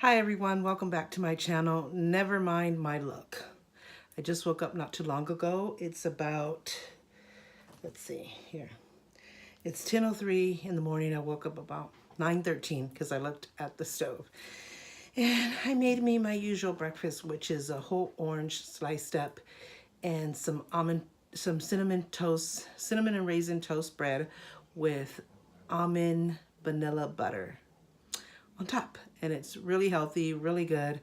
Hi everyone, welcome back to my channel. Never mind my look. I just woke up not too long ago. It's about, let's see here. It's 10:03 in the morning. I woke up about 9:13 because I looked at the stove. And I made me my usual breakfast, which is a whole orange sliced up and some cinnamon and raisin toast bread with almond vanilla butter on top, and it's really healthy, really good.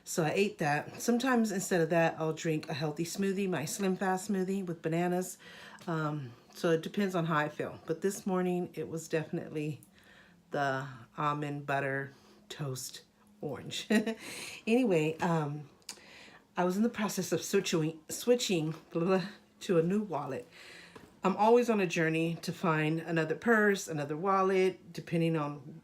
So I ate that. Sometimes instead of that, I'll drink a healthy smoothie, my Slim Fast smoothie with bananas. So it depends on how I feel. But this morning it was definitely the almond butter toast orange. Anyway, I was in the process of switching to a new wallet. I'm always on a journey to find another purse, another wallet, depending on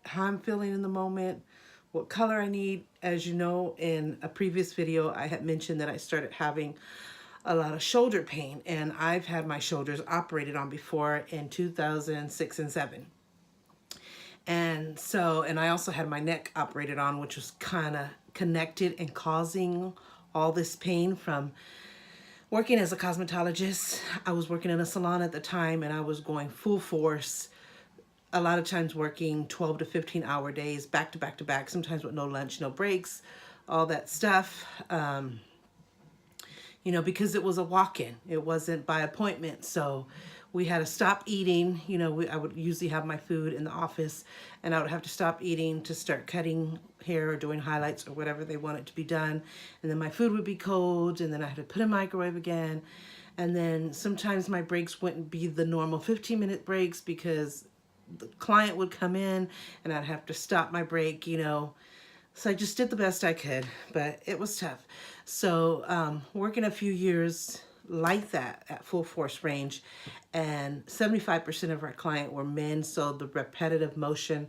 how I'm feeling in the moment, what color I need. As you know, in a previous video, I had mentioned that I started having a lot of shoulder pain, and I've had my shoulders operated on before in 2006 and 7. And I also had my neck operated on, which was kind of connected and causing all this pain from working as a cosmetologist. I was working in a salon at the time, and I was going full force, a lot of times working 12 to 15 hour days, back to back to back, sometimes with no lunch, no breaks, all that stuff. Because it was a walk-in, it wasn't by appointment. So we had to stop eating. I would usually have my food in the office, and I would have to stop eating to start cutting hair or doing highlights or whatever they wanted to be done. And then my food would be cold, and then I had to put in the microwave again. And then sometimes my breaks wouldn't be the normal 15-minute breaks because the client would come in and I'd have to stop my break. So I just did the best I could, but it was tough. So working a few years like that at full force range, and 75% of our client were men. So the repetitive motion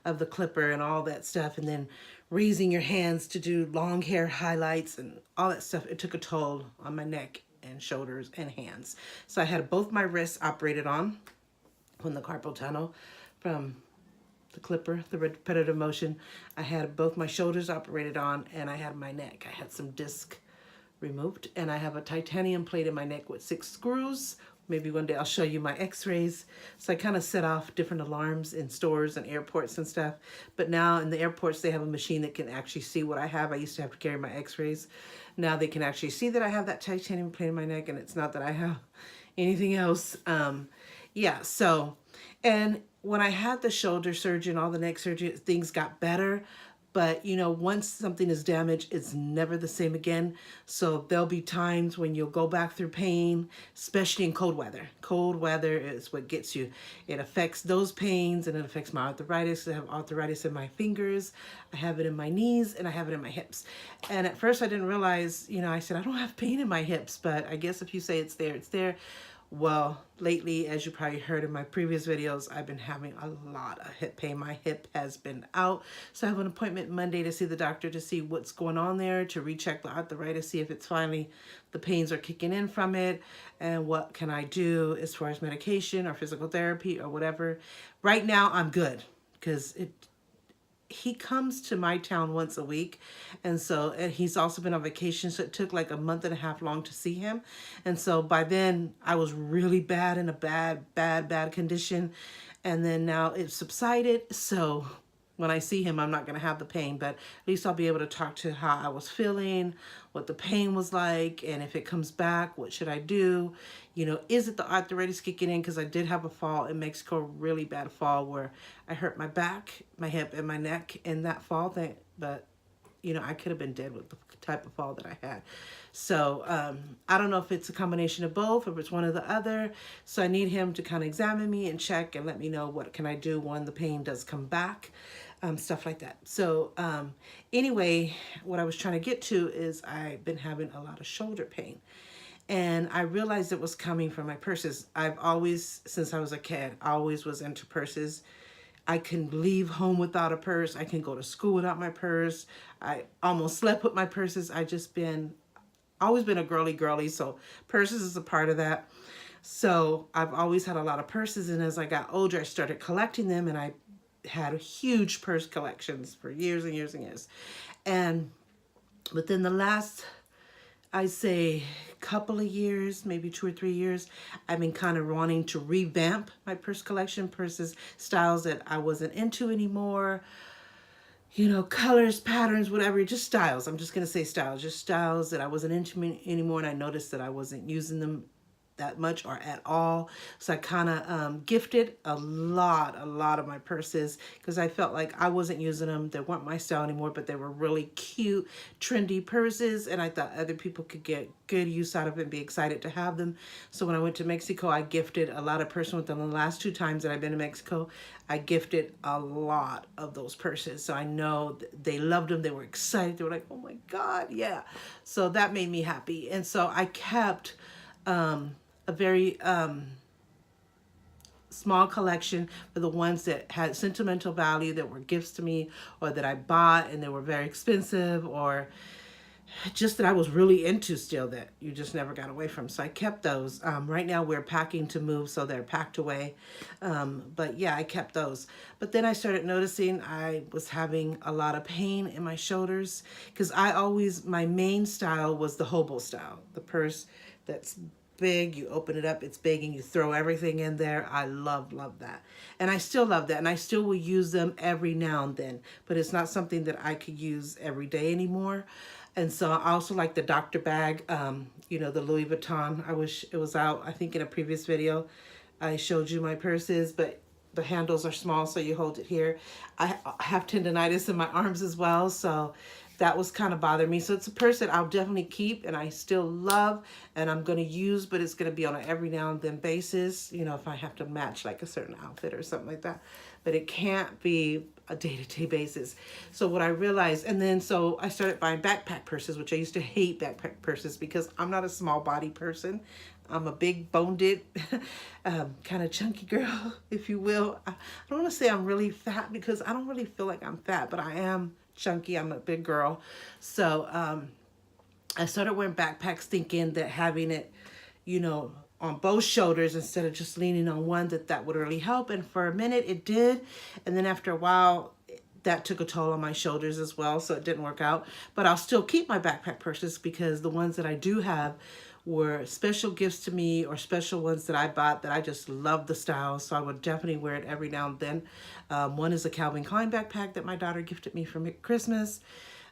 of the clipper and all that stuff, and then raising your hands to do long hair highlights and all that stuff, it took a toll on my neck and shoulders and hands. So I had both my wrists operated on from the carpal tunnel, from the clipper, the repetitive motion. I had both my shoulders operated on, and I had my neck. I had some disc removed, and I have a titanium plate in my neck with 6 screws. Maybe one day I'll show you my x-rays. So I kind of set off different alarms in stores and airports and stuff. But now in the airports, they have a machine that can actually see what I have. I used to have to carry my x-rays. Now they can actually see that I have that titanium plate in my neck, and it's not that I have anything else. And when I had the shoulder surgery and all the neck surgery, things got better. But, once something is damaged, it's never the same again. So there'll be times when you'll go back through pain, especially in cold weather. Cold weather is what gets you. It affects those pains, and it affects my arthritis. I have arthritis in my fingers. I have it in my knees, and I have it in my hips. And at first I didn't realize, I said, I don't have pain in my hips, but I guess if you say it's there, it's there. Well, lately, as you probably heard in my previous videos, I've been having a lot of hip pain. My hip has been out. So I have an appointment Monday to see the doctor to see what's going on there, to recheck the arthritis, see if it's finally, the pains are kicking in from it, and what can I do as far as medication or physical therapy or whatever. Right now, I'm good because he comes to my town once a week, and he's also been on vacation, so it took like a month and a half long to see him. And so by then I was really bad, in a bad condition, and then now it's subsided. So when I see him, I'm not going to have the pain, but at least I'll be able to talk to how I was feeling, what the pain was like, and if it comes back, what should I do? Is it the arthritis kicking in? Because I did have a fall in Mexico, a really bad fall where I hurt my back, my hip, and my neck in that fall thing. But I could have been dead with the type of fall that I had. So I don't know if it's a combination of both or if it's one or the other. So I need him to kind of examine me and check and let me know what can I do when the pain does come back, stuff like that. So anyway, what I was trying to get to is I've been having a lot of shoulder pain. And I realized it was coming from my purses. I've always, since I was a kid, always was into purses. I can leave home without a purse. I can go to school without my purse. I almost slept with my purses. Always been a girly, so purses is a part of that. So I've always had a lot of purses, and as I got older, I started collecting them, and I had huge purse collections for years and years and years. And within the last, I'd say, couple of years, maybe 2 or 3 years, I've been kind of wanting to revamp my purse collection, purses, styles that I wasn't into anymore. You know, colors, patterns, whatever, just styles. I'm just going to say styles, just styles that I wasn't into anymore. And I noticed that I wasn't using them that much or at all. So I kind of gifted a lot of my purses because I felt like I wasn't using them. They weren't my style anymore, but they were really cute, trendy purses. And I thought other people could get good use out of it and be excited to have them. So when I went to Mexico, I gifted a lot of purses with them. The last 2 times that I've been to Mexico, I gifted a lot of those purses. So I know they loved them. They were excited. They were like, oh my God, yeah. So that made me happy. And so I kept a very small collection for the ones that had sentimental value, that were gifts to me, or that I bought and they were very expensive, or just that I was really into still, that you just never got away from. So I kept those. Right now we're packing to move, so they're packed away. But yeah, I kept those. But then I started noticing I was having a lot of pain in my shoulders because my main style was the hobo style, the purse that's big, you open it up, it's big, and you throw everything in there. I love that. And I still love that. And I still will use them every now and then, but it's not something that I could use every day anymore. And so I also like the Dr. bag, you know, the Louis Vuitton. I wish it was out. I think in a previous video, I showed you my purses, but the handles are small, so you hold it here. I have tendonitis in my arms as well, so that was kind of bothering me. So it's a purse that I'll definitely keep and I still love and I'm going to use, but it's going to be on an every now and then basis, you know, if I have to match like a certain outfit or something like that. But it can't be a day-to-day basis. So what I realized, and then so I started buying backpack purses, which I used to hate backpack purses because I'm not a small body person. I'm a big boned kind of chunky girl, if you will. I don't want to say I'm really fat because I don't really feel like I'm fat, but I am chunky. I'm a big girl. So I started wearing backpacks thinking that having it, you know, on both shoulders instead of just leaning on one, that would really help. And for a minute it did. And then after a while, that took a toll on my shoulders as well. So it didn't work out. But I'll still keep my backpack purses because the ones that I do have were special gifts to me or special ones that I bought that I just love the style. So I would definitely wear it every now and then. One is a Calvin Klein backpack that my daughter gifted me for Christmas.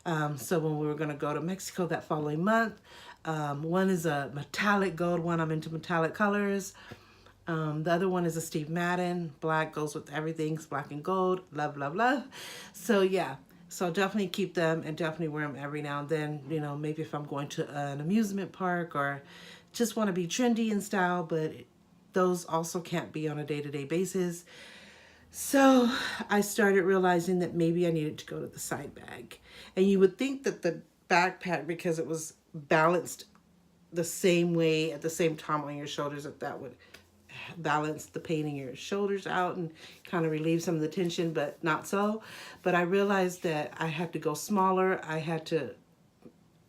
So when we were going to go to Mexico that following month, one is a metallic gold one. I'm into metallic colors. The other one is a Steve Madden. Black goes with everything. It's black and gold. Love, love, love. So yeah. So I'll definitely keep them and definitely wear them every now and then. You know, maybe if I'm going to an amusement park or just want to be trendy in style, but those also can't be on a day-to-day basis. So I started realizing that maybe I needed to go to the side bag. And you would think that the backpack, because it was balanced the same way at the same time on your shoulders, that would balance the pain in your shoulders out and kind of relieve some of the tension, but not so. But I realized that I had to go smaller. I had to,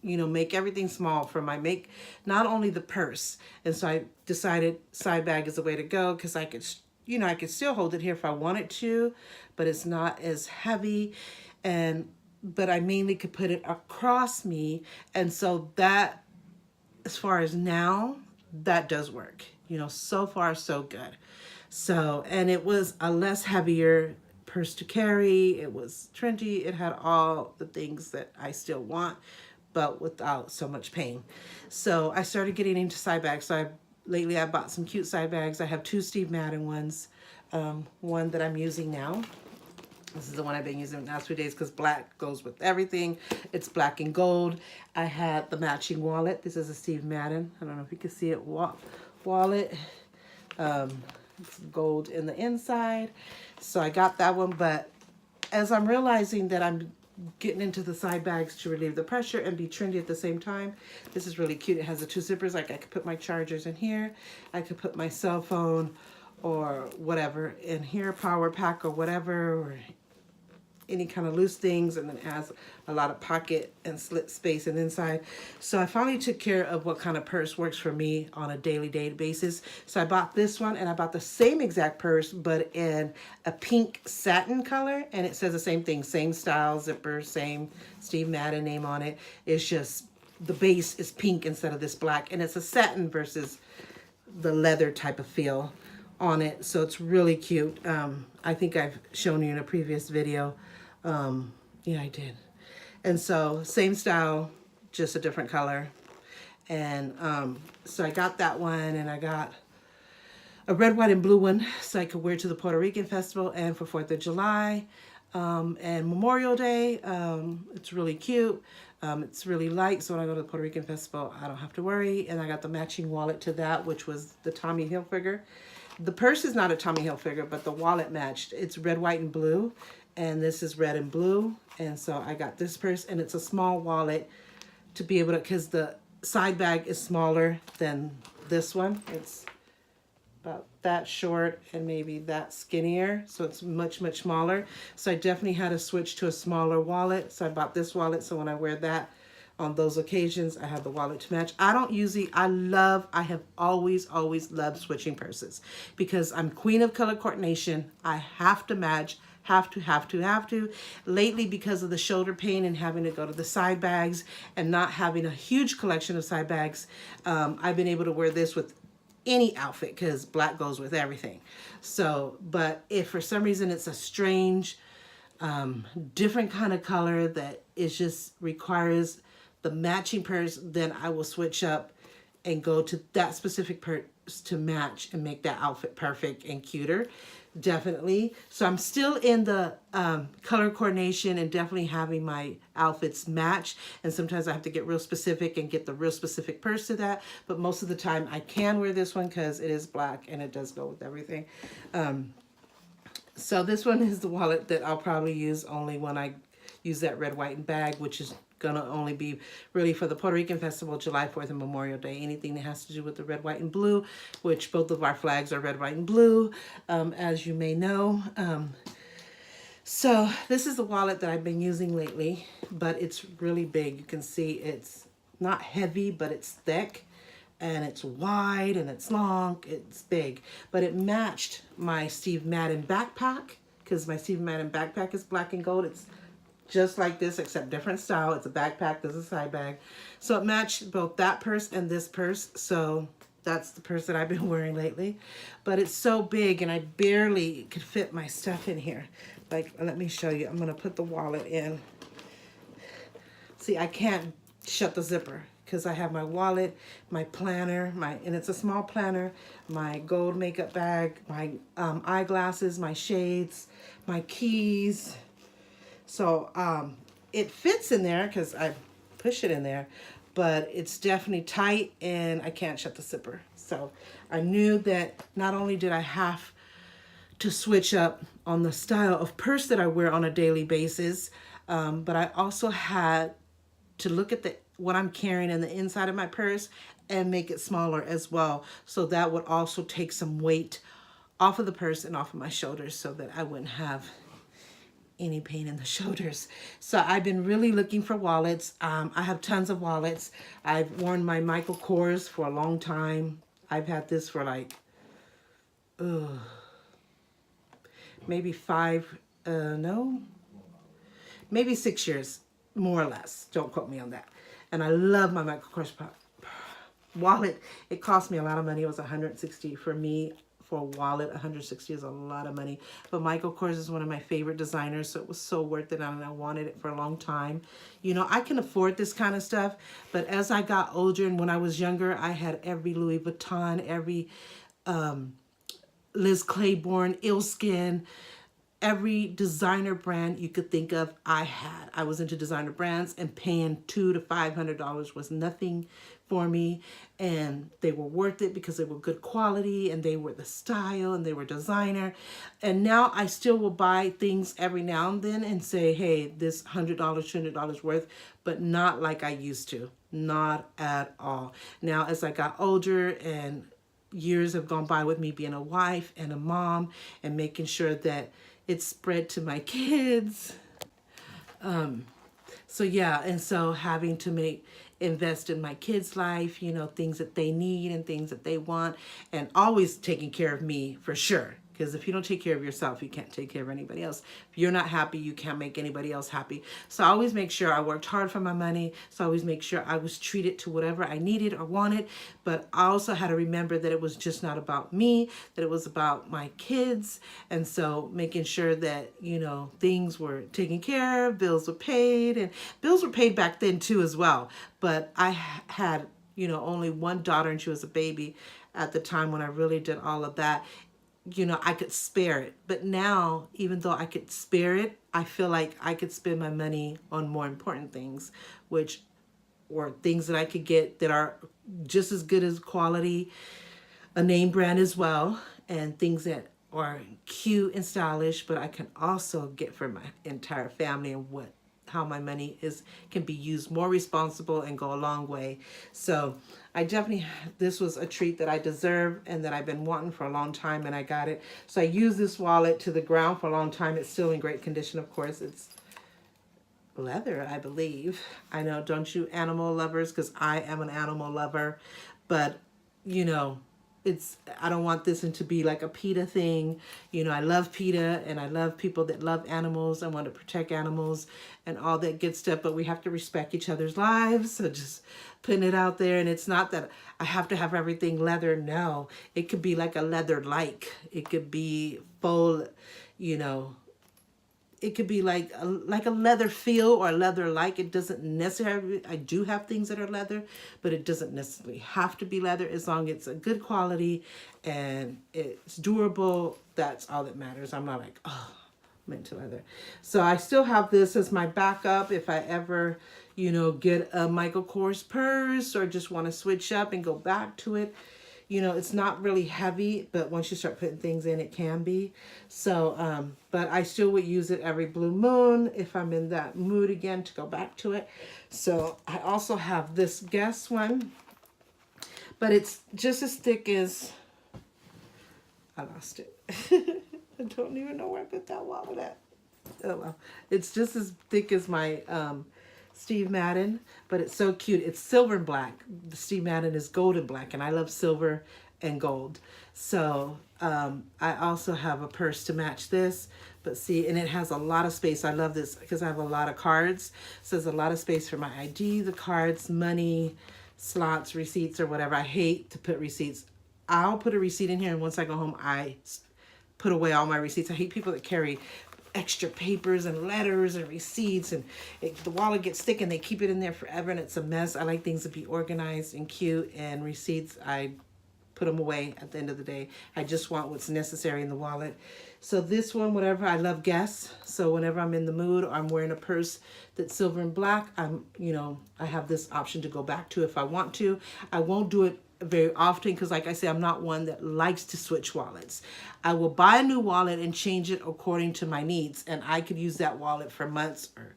you know, make everything small for not only the purse. And so I decided side bag is the way to go because I could, you know, I could still hold it here if I wanted to, but it's not as heavy. But I mainly could put it across me. And so that, as far as now, that does work. You know, so far so good. So, and it was a less heavier purse to carry. It was trendy. It had all the things that I still want, but without so much pain. So I started getting into side bags. So lately I bought some cute side bags. I have 2 Steve Madden ones. One that I'm using now. This is the one I've been using the last few days because black goes with everything. It's black and gold. I had the matching wallet. This is a Steve Madden. I don't know if you can see it. Wallet. It's gold in the inside. So I got that one. But as I'm realizing that I'm getting into the side bags to relieve the pressure and be trendy at the same time, this is really cute. It has the 2 zippers. Like I could put my chargers in here. I could put my cell phone or whatever in here, power pack or whatever, or any kind of loose things, and then it has a lot of pocket and slit space and inside. So I finally took care of what kind of purse works for me on a daily basis. So I bought this one, and I bought the same exact purse, but in a pink satin color, and it says the same thing, same style, zipper, same Steve Madden name on it. It's just the base is pink instead of this black, and it's a satin versus the leather type of feel on it. So it's really cute. I think I've shown you in a previous video. Yeah, I did. And so same style, just a different color. And so I got that one, and I got a red, white, and blue one so I could wear to the Puerto Rican festival and for 4th of July and Memorial Day. It's really cute. It's really light, so when I go to the Puerto Rican festival, I don't have to worry. And I got the matching wallet to that, which was the Tommy Hilfiger. The purse is not a Tommy Hilfiger, but the wallet matched. It's red, white, and blue, and this is red and blue. And so I got this purse, and it's a small wallet to be able to, because the side bag is smaller than this one. It's about that short and maybe that skinnier, so it's much, much smaller. So I definitely had to switch to a smaller wallet. So I bought this wallet, so when I wear that on those occasions, I have the wallet to match. I don't usually, I have always loved switching purses because I'm queen of color coordination. I have to match, have to. Lately, because of the shoulder pain and having to go to the side bags and not having a huge collection of side bags, I've been able to wear this with any outfit because black goes with everything. So, but if for some reason it's a strange, different kind of color that it just requires the matching purse, then I will switch up and go to that specific purse to match and make that outfit perfect and cuter. Definitely. So I'm still in the color coordination and definitely having my outfits match. And sometimes I have to get real specific and get the real specific purse to that. But most of the time I can wear this one because it is black and it does go with everything. So this one is the wallet that I'll probably use only when I use that red, white, and bag, which is gonna only be really for the Puerto Rican festival, July 4th and Memorial Day. Anything that has to do with the red, white, and blue, which both of our flags are red, white, and blue, as you may know. So this is the wallet that I've been using lately, but it's really big. You can see it's not heavy, but it's thick, and it's wide, and it's long. It's big, but it matched my Steve Madden backpack because my Steve Madden backpack is black and gold. It's just like this, except different style. It's a backpack, there's a side bag. So it matched both that purse and this purse. So that's the purse that I've been wearing lately. But it's so big and I barely could fit my stuff in here. Like, let me show you. I'm gonna put the wallet in. See, I can't shut the zipper because I have my wallet, my planner, and it's a small planner, my gold makeup bag, my eyeglasses, my shades, my keys. So it fits in there because I push it in there, but it's definitely tight and I can't shut the zipper. So I knew that not only did I have to switch up on the style of purse that I wear on a daily basis, but I also had to look at what I'm carrying in the inside of my purse and make it smaller as well. So that would also take some weight off of the purse and off of my shoulders so that I wouldn't have any pain in the shoulders. So I've been really looking for wallets. I have tons of wallets. I've worn my Michael Kors for a long time. I've had this for like, maybe maybe 6 years, more or less. Don't quote me on that. And I love my Michael Kors wallet. It cost me a lot of money. It was $160 for me. For a wallet, $160 is a lot of money. But Michael Kors is one of my favorite designers, so it was so worth it, and I wanted it for a long time. You know, I can afford this kind of stuff, but as I got older and when I was younger, I had every Louis Vuitton, every Liz Claiborne, Ilskin, every designer brand you could think of, I had. I was into designer brands, and paying $200 to $500 was nothing for me, and they were worth it because they were good quality and they were the style and they were designer. And now I still will buy things every now and then and say, hey, this $100, $200 worth, but not like I used to. Not at all. Now, as I got older and years have gone by with me being a wife and a mom and making sure that it's spread to my kids, So yeah, and so having to invest in my kids' life, things that they need and things that they want, and always taking care of me for sure. Because if you don't take care of yourself, you can't take care of anybody else. If you're not happy, you can't make anybody else happy. So I always make sure I worked hard for my money. So I always make sure I was treated to whatever I needed or wanted. But I also had to remember that it was just not about me, that it was about my kids. And so making sure that, things were taken care of, bills were paid, and bills were paid back then too as well. But I had, only one daughter and she was a baby at the time when I really did all of that. I could spare it. But now, even though I could spare it, I feel like I could spend my money on more important things, which or things that I could get that are just as good as quality, a name brand as well, and things that are cute and stylish, but I can also get for my entire family and how my money can be used more responsible and go a long way. So I definitely, this was a treat that I deserve and that I've been wanting for a long time, and I got it. So I used this wallet to the ground for a long time. It's still in great condition, of course. It's leather, I believe. I know, don't you animal lovers? Because I am an animal lover. But, I don't want this to be like a PETA thing. I love PETA and I love people that love animals. I want to protect animals and all that good stuff, but we have to respect each other's lives. So just putting it out there. And it's not that I have to have everything leather. No, it could be like a leather-like. It could be full, it could be like a leather feel or leather like. It doesn't necessarily, I do have things that are leather, but it doesn't necessarily have to be leather as long as it's a good quality and it's durable. That's all that matters. I'm not like, oh, I'm into leather. So I still have this as my backup if I ever, get a Michael Kors purse or just want to switch up and go back to it. It's not really heavy, but once you start putting things in, it can be. So, but I still would use it every blue moon if I'm in that mood again to go back to it. So I also have this Guess one, but it's just as thick as, I lost it. I don't even know where I put that wallet at. Oh well, it's just as thick as my, Steve Madden, but it's so cute. It's silver and black. The Steve Madden is gold and black, and I love silver and gold. So I also have a purse to match this, but see, and it has a lot of space. I love this because I have a lot of cards. So there's a lot of space for my ID, the cards, money, slots, receipts, or whatever. I hate to put receipts. I'll put a receipt in here, and once I go home, I put away all my receipts. I hate people that carry extra papers and letters and receipts, and the wallet gets thick and they keep it in there forever and it's a mess. I like things to be organized and cute, and receipts, I put them away at the end of the day. I just want what's necessary in the wallet. So this one, whatever, I love Guess. So whenever I'm in the mood or I'm wearing a purse that's silver and black, I have this option to go back to if I want to. I won't do it very often because, like I say, I'm not one that likes to switch wallets. I will buy a new wallet and change it according to my needs, and I could use that wallet for months or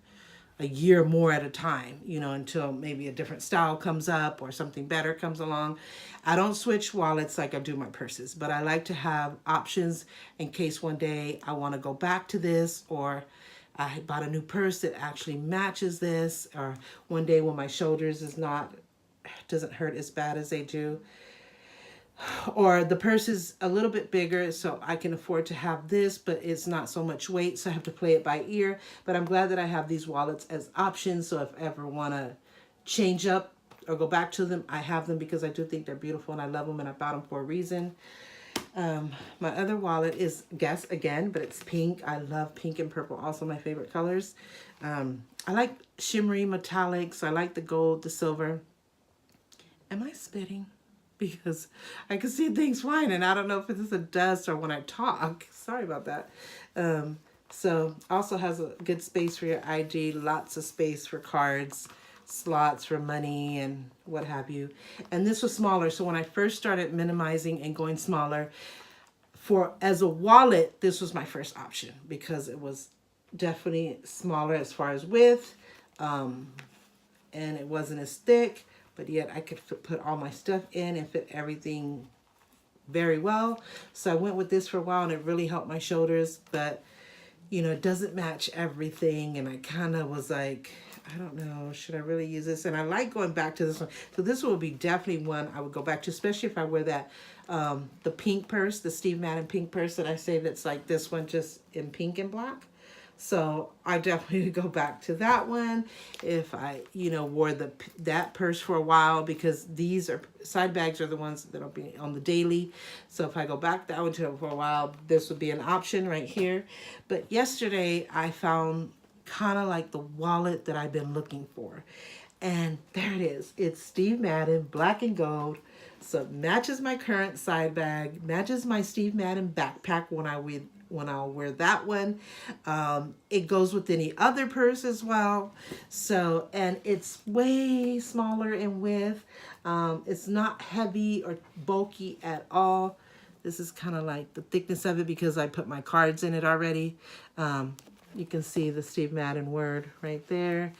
a year more at a time, until maybe a different style comes up or something better comes along. I don't switch wallets like I do my purses, but I like to have options in case one day I want to go back to this, or I bought a new purse that actually matches this, or one day when my shoulders doesn't hurt as bad as they do, or the purse is a little bit bigger so I can afford to have this, but it's not so much weight, so I have to play it by ear. But I'm glad that I have these wallets as options, so if I ever want to change up or go back to them, I have them because I do think they're beautiful and I love them and I bought them for a reason. My other wallet is Guess again, but it's pink. I love pink and purple, also my favorite colors. I like shimmery metallics. I like the gold, the silver. Am I spitting? Because I can see things flying, and I don't know if it's a dust or when I talk. Sorry about that. So also has a good space for your ID, lots of space for cards, slots for money, and what have you. And this was smaller, so when I first started minimizing and going smaller, as a wallet, this was my first option because it was definitely smaller as far as width, and it wasn't as thick. But yet I could put all my stuff in and fit everything very well. So I went with this for a while and it really helped my shoulders. But you know, it doesn't match everything. And I kind of was like, I don't know, should I really use this? And I like going back to this one. So this will be definitely one I would go back to, especially if I wear that, the pink purse, the Steve Madden pink purse that I say that's like this one, just in pink and black. So I definitely would go back to that one if I, you know, wore that purse for a while, because these are side bags are the ones that'll be on the daily. So if I go back that one to for a while, this would be an option right here. But yesterday I found kind of like the wallet that I've been looking for. And there it is. It's Steve Madden, black and gold. So it matches my current side bag, matches my Steve Madden backpack when I'll wear that one. It goes with any other purse as well. So, and it's way smaller in width. It's not heavy or bulky at all. This is kind of like the thickness of it because I put my cards in it already. You can see the Steve Madden word right there.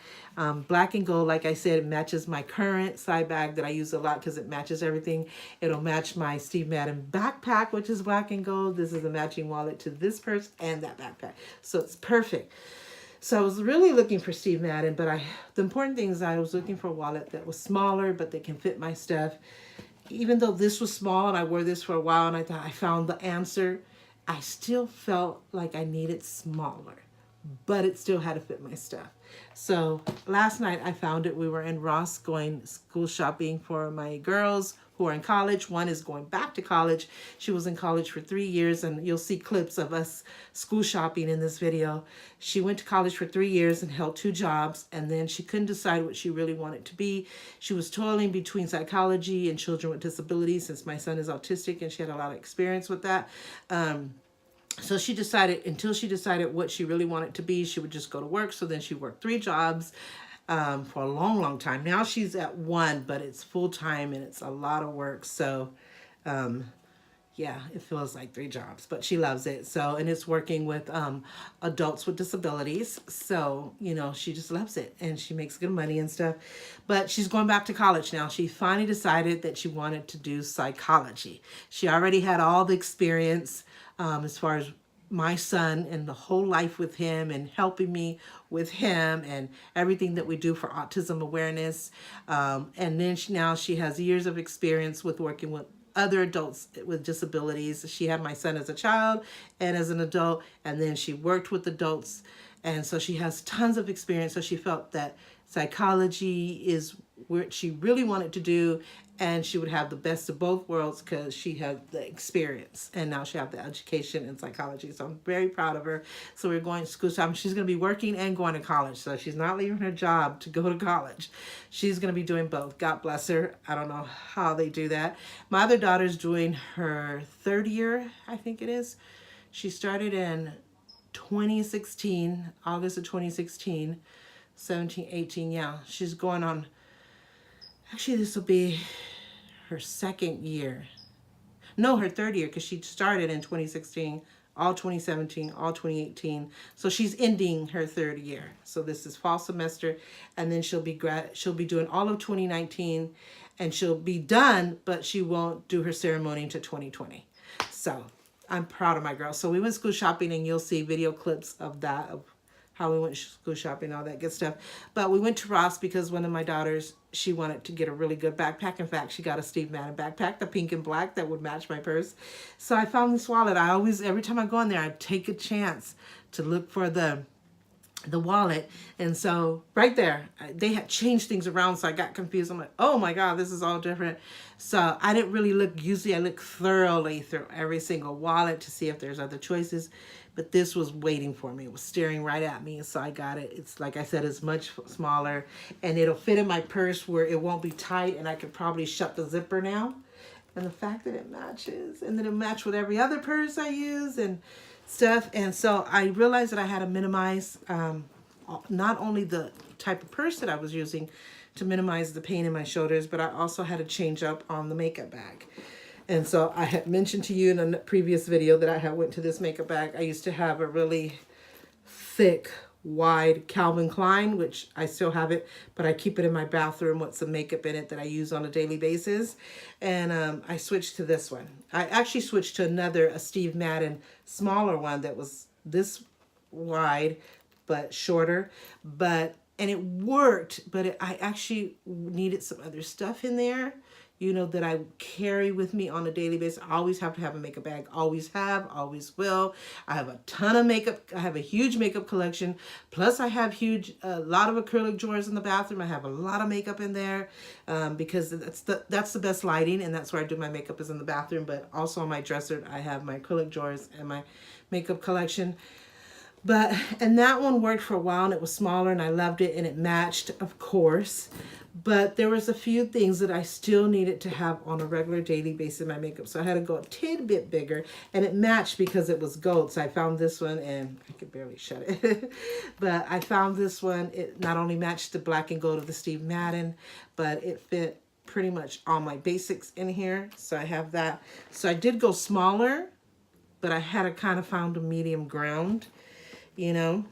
Black and gold, like I said, it matches my current side bag that I use a lot because it matches everything. It'll match my Steve Madden backpack, which is black and gold. This is a matching wallet to this purse and that backpack. So it's perfect. So I was really looking for Steve Madden, but the important thing is I was looking for a wallet that was smaller, but that can fit my stuff. Even though this was small and I wore this for a while and I thought I found the answer, I still felt like I needed smaller, but it still had to fit my stuff. So last night I found it. We were in Ross going school shopping for my girls who are in college. One is going back to college. She was in college for 3 years, and you'll see clips of us school shopping in this video. She went to college for 3 years and held 2 jobs, and then she couldn't decide what she really wanted to be. She was toiling between psychology and children with disabilities, since my son is autistic and she had a lot of experience with that. So she decided, until she decided what she really wanted to be, she would just go to work. So then she worked 3 jobs for a long, long time. Now she's at 1, but it's full time and it's a lot of work. So yeah, it feels like 3 jobs, but she loves it. So, and it's working with adults with disabilities. So, you know, she just loves it and she makes good money and stuff. But she's going back to college now. She finally decided that she wanted to do psychology. She already had all the experience as far as my son and the whole life with him and helping me with him and everything that we do for autism awareness. And then now she has years of experience with working with other adults with disabilities. She had my son as a child and as an adult, and then she worked with adults. And so she has tons of experience. So she felt that psychology is what she really wanted to do, and she would have the best of both worlds because she had the experience and now she have the education in psychology. So I'm very proud of her. So we're going to school. So she's going to be working and going to college. So she's not leaving her job to go to college. She's going to be doing both. God bless her. I don't know how they do that. My other daughter's doing her 3rd year, I think it is. She started in 2016, August of 2016, 17, 18. Yeah, she's going on. Actually, this will be her 2nd year. No, her 3rd year, because she started in 2016, all 2017, all 2018. So she's ending her 3rd year. So this is fall semester, and then she'll be doing all of 2019, and she'll be done, but she won't do her ceremony until 2020. So I'm proud of my girl. So we went school shopping, and you'll see video clips of that, of how we went school shopping, all that good stuff. But we went to Ross because one of my daughters, she wanted to get a really good backpack. In fact, she got a Steve Madden backpack, the pink and black that would match my purse. So I found this wallet. I always, every time I go in there, I take a chance to look for the wallet. And so right there, they had changed things around, so I got confused. I'm like, oh my God, this is all different. So I didn't really look. Usually I look thoroughly through every single wallet to see if there's other choices. But this was waiting for me. It was staring right at me. So I got it. It's like I said, it's much smaller. And it'll fit in my purse where it won't be tight. And I could probably shut the zipper now. And the fact that it matches. And then it'll match with every other purse I use and stuff. And so I realized that I had to minimize not only the type of purse that I was using to minimize the pain in my shoulders, but I also had to change up on the makeup bag. And so I had mentioned to you in a previous video that I had went to this makeup bag. I used to have a really thick, wide Calvin Klein, which I still have it, but I keep it in my bathroom with some makeup in it that I use on a daily basis. And I switched to this one. I actually switched to a Steve Madden smaller one that was this wide, but shorter. And it worked, but I actually needed some other stuff in there, you know, that I carry with me on a daily basis. I always have to have a makeup bag. Always have, always will. I have a ton of makeup. I have a huge makeup collection. Plus I have a lot of acrylic drawers in the bathroom. I have a lot of makeup in there because that's the best lighting, and that's where I do my makeup, is in the bathroom. But also on my dresser, I have my acrylic drawers and my makeup collection. And that one worked for a while, and it was smaller, and I loved it, and it matched, of course. But there was a few things that I still needed to have on a regular daily basis in my makeup. So I had to go a tidbit bigger, and it matched because it was gold. So I found this one, and I could barely shut it. But I found this one. It not only matched the black and gold of the Steve Madden, but it fit pretty much all my basics in here. So I have that. So I did go smaller, but I had to kind of found a medium ground, you know.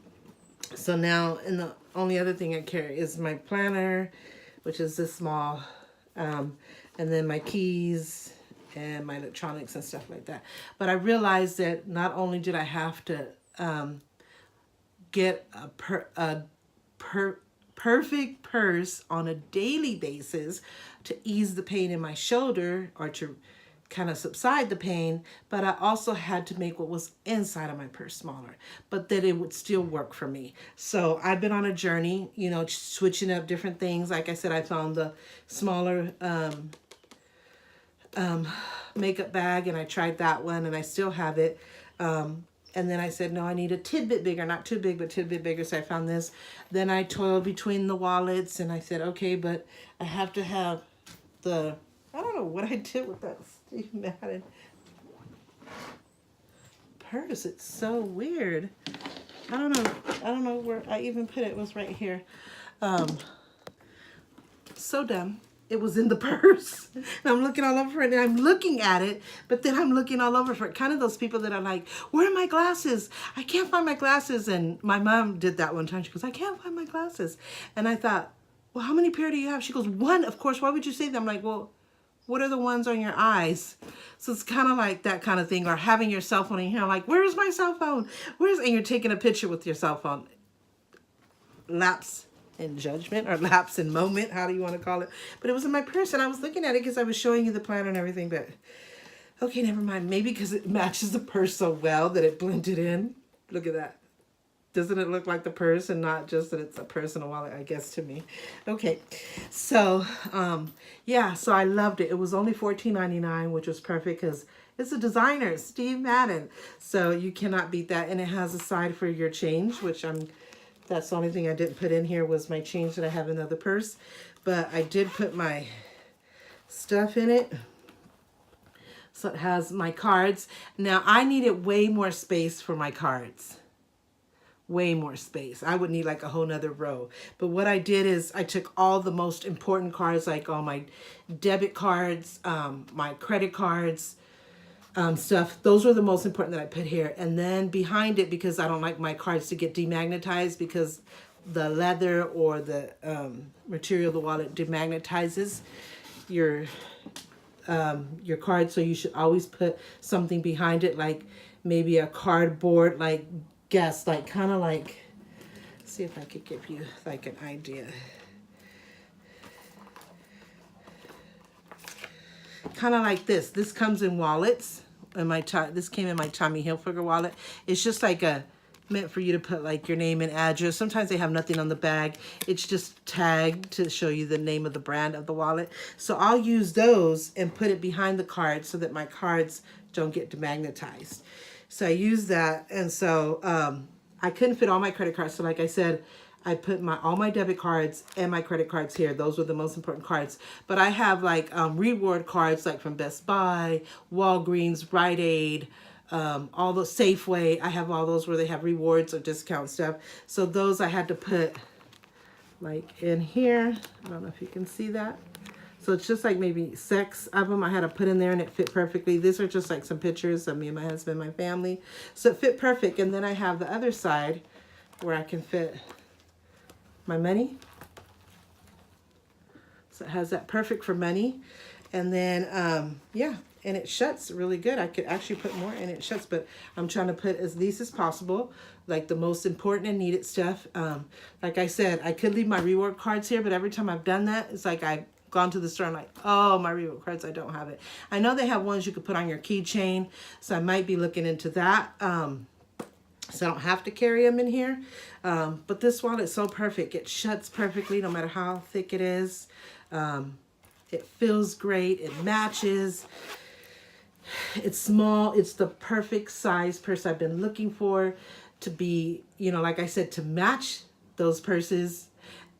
So now, and the only other thing I carry is my planner, which is this small, and then my keys and my electronics and stuff like that. But I realized that not only did I have to get a perfect purse on a daily basis to ease the pain in my shoulder, or to kind of subside the pain, but I also had to make what was inside of my purse smaller, but that it would still work for me. So I've been on a journey, you know, switching up different things. Like I said, I found the smaller makeup bag, and I tried that one, and I still have it. And then I said, no, I need a tidbit bigger, not too big, but tidbit bigger. So I found this. Then I toiled between the wallets, and I said, okay, but I have to have I don't know what I did with that Steve Madden purse. It's so weird. I don't know where I even put it. It was right here. So dumb. It was in the purse. And I'm looking all over it, and I'm looking at it, but then I'm looking all over for it. Kind of those people that are like, where are my glasses? I can't find my glasses. And my mom did that one time. She goes, I can't find my glasses. And I thought, well, how many pair do you have? She goes, one. Of course. Why would you say that? I'm like, well, what are the ones on your eyes? So it's kind of like that kind of thing, or having your cell phone in here, like, where's my cell phone? And you're taking a picture with your cell phone. Lapse in judgment, or lapse in moment, how do you want to call it? But it was in my purse, and I was looking at it because I was showing you the planner and everything, but okay, never mind. Maybe because it matches the purse so well that it blended in. Look at that. Doesn't it look like the purse, and not just that it's a purse and a wallet, I guess, to me. Okay, so yeah, so I loved it. It was only $14.99, which was perfect because it's a designer, Steve Madden. So you cannot beat that. And it has a side for your change, which that's the only thing I didn't put in here was my change that I have in the other purse. But I did put my stuff in it. So it has my cards. Now I needed way more space for my cards. Way more space. I would need like a whole nother row. But what I did is I took all the most important cards, like all my debit cards, my credit cards, stuff. Those were the most important that I put here. And then behind it, because I don't like my cards to get demagnetized, because the leather or the material of the wallet demagnetizes your card. So you should always put something behind it, like maybe a cardboard, like guess, like kind of like, see if I could give you like an idea. Kind of like this. This comes in wallets. This came in my Tommy Hilfiger wallet. It's just like meant for you to put like your name and address. Sometimes they have nothing on the bag. It's just tagged to show you the name of the brand of the wallet. So I'll use those and put it behind the card so that my cards don't get demagnetized. So I use that, and so I couldn't fit all my credit cards. So like I said, I put all my debit cards and my credit cards here. Those were the most important cards. But I have like reward cards, like from Best Buy, Walgreens, Rite Aid, all those, Safeway. I have all those where they have rewards or discount stuff. So those I had to put like in here. I don't know if you can see that. So it's just like maybe 6 of them I had to put in there, and it fit perfectly. These are just like some pictures of me and my husband, my family. So it fit perfect. And then I have the other side where I can fit my money. So it has that perfect for money. And then, yeah, and it shuts really good. I could actually put more and it shuts, but I'm trying to put as least as possible, like the most important and needed stuff. Like I said, I could leave my reward cards here, but every time I've done that, it's like I've gone to the store and like, oh, my reward cards, I don't have it. I know they have ones you could put on your keychain, so I might be looking into that. So I don't have to carry them in here. But this wallet is so perfect. It shuts perfectly no matter how thick it is. It feels great. It matches. It's small. It's the perfect size purse I've been looking for to be, you know, like I said, to match those purses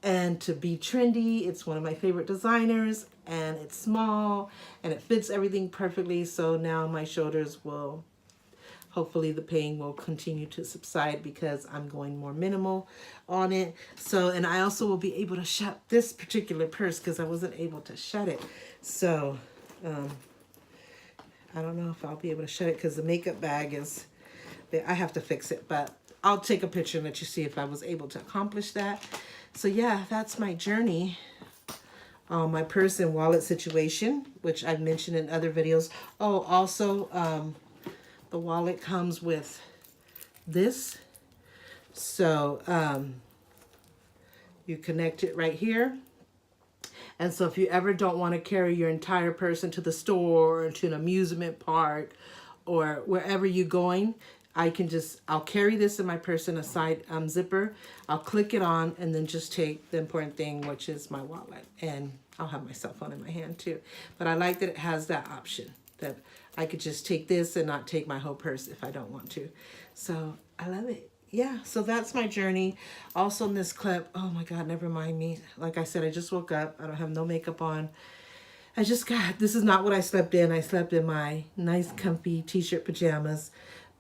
and to be trendy. It's one of my favorite designers, and it's small and it fits everything perfectly. So now my shoulders will, hopefully the pain will continue to subside because I'm going more minimal on it. So, and I also will be able to shut this particular purse because I wasn't able to shut it. So, I don't know if I'll be able to shut it because the makeup bag is, I have to fix it, but I'll take a picture and let you see if I was able to accomplish that. So yeah, that's my journey. My purse and wallet situation, which I've mentioned in other videos. Oh, also, the wallet comes with this. So you connect it right here. And so if you ever don't want to carry your entire person to the store or to an amusement park or wherever you're going, I'll carry this in my purse in a side zipper. I'll click it on and then just take the important thing, which is my wallet. And I'll have my cell phone in my hand too. But I like that it has that option, that I could just take this and not take my whole purse if I don't want to. So I love it. Yeah, so that's my journey. Also in this clip, oh my God, never mind me. Like I said, I just woke up. I don't have no makeup on. This is not what I slept in. I slept in my nice comfy t-shirt pajamas.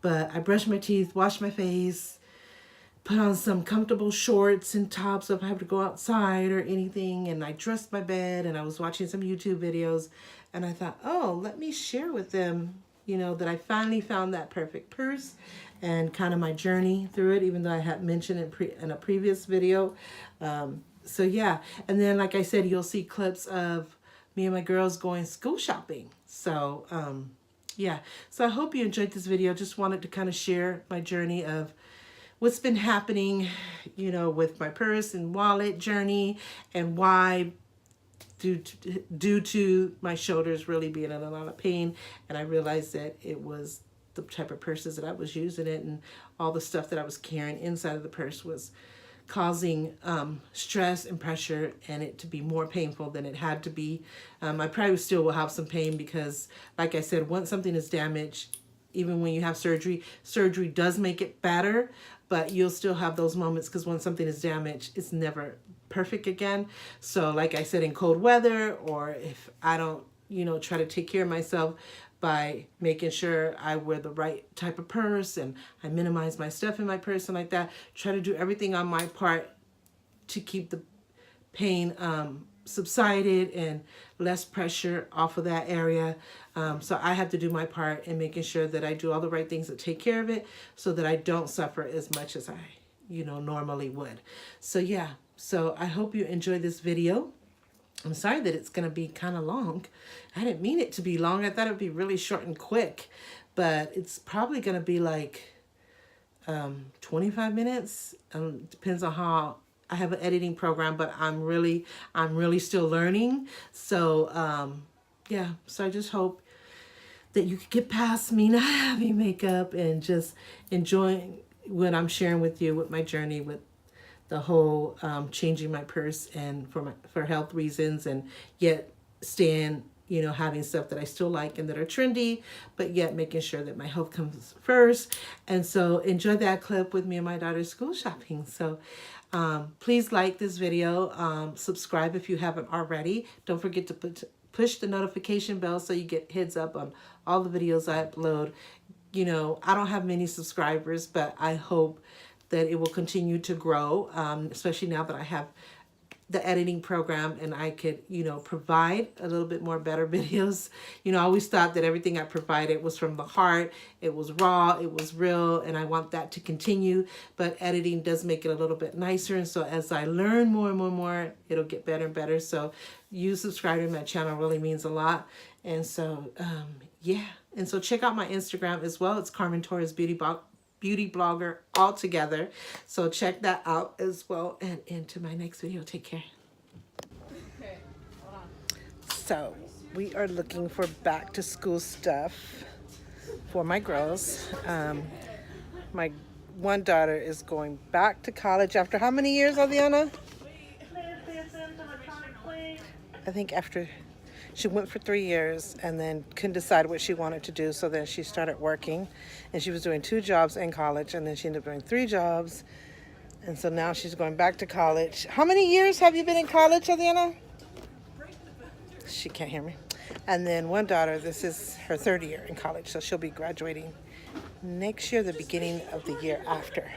But I brushed my teeth, washed my face, put on some comfortable shorts and tops if I have to go outside or anything. And I dressed my bed and I was watching some YouTube videos. And I thought, oh, let me share with them, you know, that I finally found that perfect purse and kind of my journey through it, even though I had mentioned it in a previous video. So yeah, and then like I said, you'll see clips of me and my girls going school shopping. So yeah, so I hope you enjoyed this video. Just wanted to kind of share my journey of what's been happening, you know, with my purse and wallet journey and why due to my shoulders really being in a lot of pain. And I realized that it was the type of purses that I was using it and all the stuff that I was carrying inside of the purse was causing stress and pressure and it to be more painful than it had to be. I probably still will have some pain because, like I said, once something is damaged, even when you have surgery, surgery does make it better, but you'll still have those moments because when something is damaged, it's never perfect again. So like I said, in cold weather, or if I don't, you know, try to take care of myself by making sure I wear the right type of purse and I minimize my stuff in my purse and like that, try to do everything on my part to keep the pain subsided and less pressure off of that area. So I have to do my part in making sure that I do all the right things to take care of it so that I don't suffer as much as I, you know, normally would. So yeah, so I hope you enjoyed this video. I'm sorry that it's going to be kind of long. I didn't mean it to be long. I thought it would be really short and quick, but it's probably going to be like 25 minutes. Depends on how I have an editing program, but I'm really still learning. So yeah, so I just hope that you could get past me not having makeup and just enjoying what I'm sharing with you with my journey with the whole changing my purse and for health reasons, and yet staying, you know, having stuff that I still like and that are trendy, but yet making sure that my health comes first. And so enjoy that clip with me and my daughter's school shopping. So please like this video, subscribe if you haven't already. Don't forget to push the notification bell so you get heads up on all the videos I upload. You know, I don't have many subscribers, but I hope that it will continue to grow, especially now that I have the editing program and I could, you know, provide a little bit more better videos. You know, I always thought that everything I provided was from the heart. It was raw, it was real, and I want that to continue. But editing does make it a little bit nicer. And so as I learn more and more, it'll get better and better. So you subscribing to my channel really means a lot. And so, Yeah, and so check out my Instagram as well. It's Carmen Torres Beauty Blogger all together. So check that out as well. And into my next video. Take care. So we are looking for back to school stuff for my girls. My one daughter is going back to college after how many years, Adriana? I think after she went for 3 years and then couldn't decide what she wanted to do. So then she started working, and she was doing 2 jobs in college, and then she ended up doing 3 jobs. And so now she's going back to college. How many years have you been in college, Adriana? She can't hear me. And then one daughter, this is her 3rd year in college. So she'll be graduating next year, the beginning of the year after.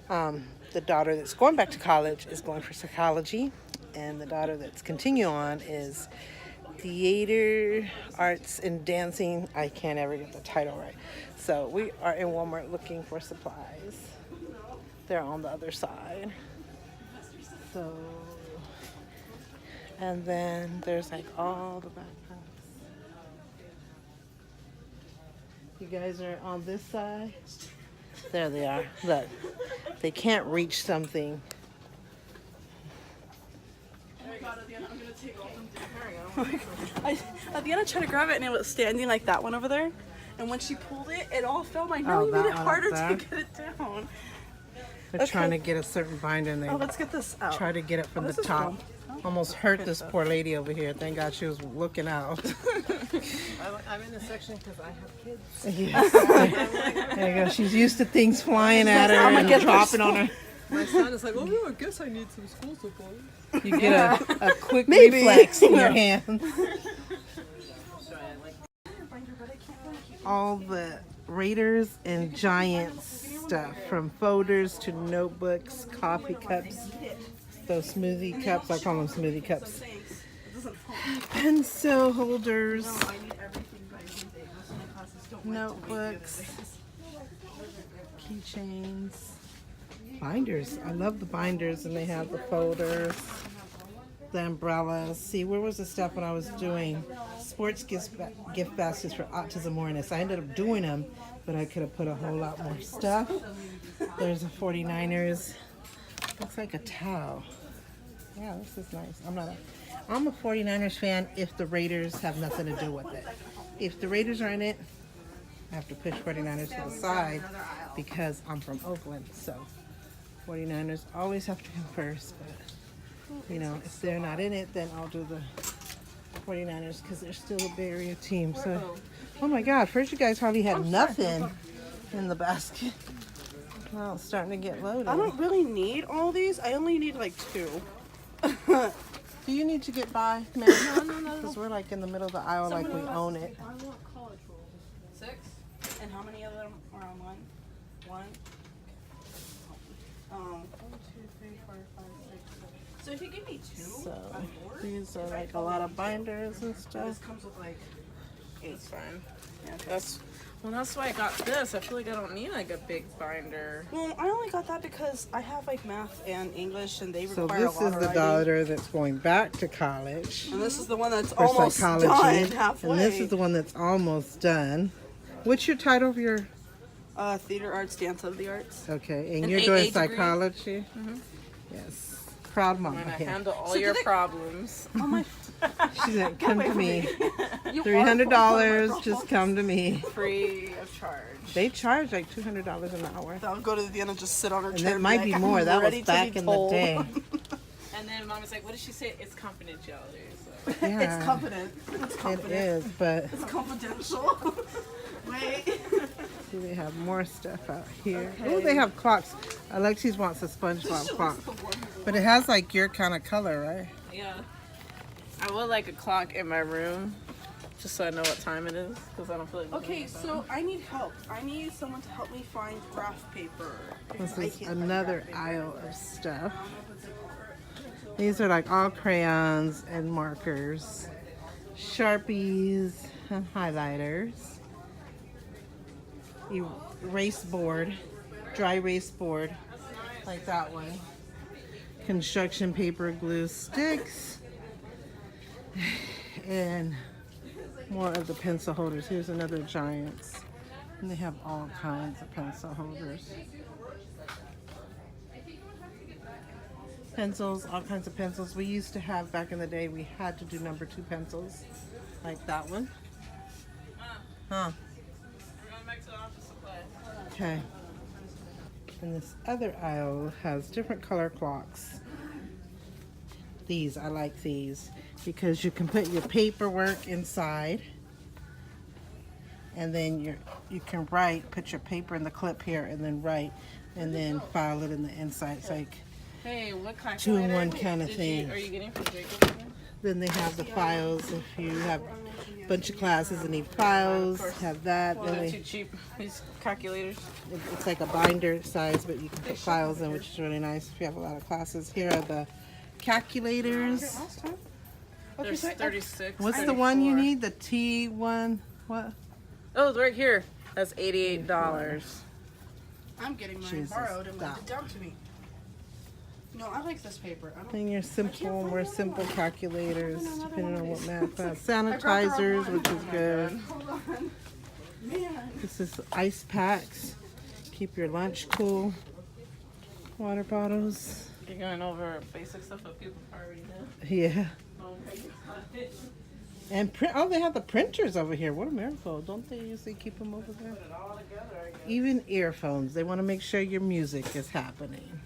The daughter that's going back to college is going for psychology, and the daughter that's continuing on is theater, arts, and dancing. I can't ever get the title right. So we are in Walmart looking for supplies. They're on the other side. So, and then there's like all the backpacks. You guys are on this side. There they are. Look, they can't reach something. Adriana tried to grab it and it was standing like that one over there. And when she pulled it, it all fell. My now you made it harder to get it down. They're trying to get a certain binder and they let's get this out. try to get it from the top. Almost hurt this poor lady over here. Thank God she was looking out. I'm in the section because I have kids. Yes. There you go. She's used to things flying at her and dropping on her. My son is like, oh, I guess I need some school supplies. You get a quick reflex in your hands. All the Raiders and Giants stuff, from folders to notebooks, coffee cups, those smoothie cups, I call them smoothie cups, pencil holders, notebooks, keychains, binders. I love the binders, and they have the folders, the umbrellas. See, where was the stuff when I was doing sports gift baskets for autism awareness? I ended up doing them, but I could have put a whole lot more stuff. There's a 49ers. Looks like a towel. Yeah, this is nice. I'm a 49ers fan if the Raiders have nothing to do with it. If the Raiders are in it, I have to push 49ers to the side because I'm from Oakland. So 49ers always have to come first. But, you know, if they're not in it, then I'll do the 49ers because they're still a Bay Area team. So, oh my God, first you guys hardly had nothing in the basket. Well, it's starting to get loaded. I don't really need all these. I only need like 2. Do you need to get by, ma'am? No. Because we're like in the middle of the aisle, like we own it. I want college rules. 6? And how many of them are on one? 1? 1, 2, 3, 4, 5, 6, 7. So if you give me 2, So these are like a lot of binders and stuff. this comes with like 8. That's fine. Yeah, okay. That's why I got this. I feel like I don't need like a big binder. Well, I only got that because I have like math and English, and they So require this a lot is of the writing. daughter that's going back to college And this is the one that's for almost psychology. done halfway. And this is the one that's almost done. What's your title of your... Theater arts, dance of the arts. Okay, and An you're AA doing degree. psychology? Yes. Proud mama And I here. handle all your problems. Oh my! She said, come to me. You $300, just come to me. Free of charge. They charge like $200 an hour. I'll go to the end and just sit on her And chair. that might be like, more. I'm That was ready to back be in the told. day. And then mom was like, what did she say? It's confidentiality. So. Yeah, It's confident. It's it confident. is, but It's confidential. Wait. do they have more stuff out here? Oh, they have clocks. Alexis wants a SpongeBob clock. But it has like your kind of color, right? Yeah. I would like a clock in my room, just so I know what time it is, because I don't feel like looking Okay, at my so phone. I need help. I need someone to help me find graph paper. This I is can't find another graph paper. aisle of stuff. These are like all crayons and markers, Sharpies and highlighters, erase board, dry erase board, like that one. Construction paper, glue sticks, and More of the pencil holders. Here's another Giants. And they have all kinds of pencil holders. Pencils, all kinds of pencils. We used to have, back in the day, we had to do number 2 pencils. Like that one. Huh. We're going back to the office supply. Okay. And this other aisle has different color clocks. These, I like these because you can put your paperwork inside, and then you can write, put your paper in the clip here, and then write, and then file it in the inside. It's like Hey, what kind 2-in-1 kind of thing. Are you getting for Jacob again? Then they have the files. If you have a bunch of classes and need files, have that. Well, Then they're they, too cheap. These calculators. it's like a binder size, but you can put files in, which is really nice if you have a lot of classes. Here are the calculators. There's 36. What's the one you 34. need? The T1? What? Oh, it's right here. That's $88. I'm getting mine Jesus, borrowed and stop. lent it down to me. No, I like this paper. I don't. Then your simple, more simple calculators, depending on what math class. I grabbed the Sanitizers, wrong which is good. Hold on. Man. This is ice packs. Keep your lunch cool. Water bottles. You're going over basic stuff that people already know. Yeah. Oh, And print. Oh, they have the printers over here. What a miracle! Don't they usually keep them over there? Put it all together, I guess. Even earphones. They want to make sure your music is happening.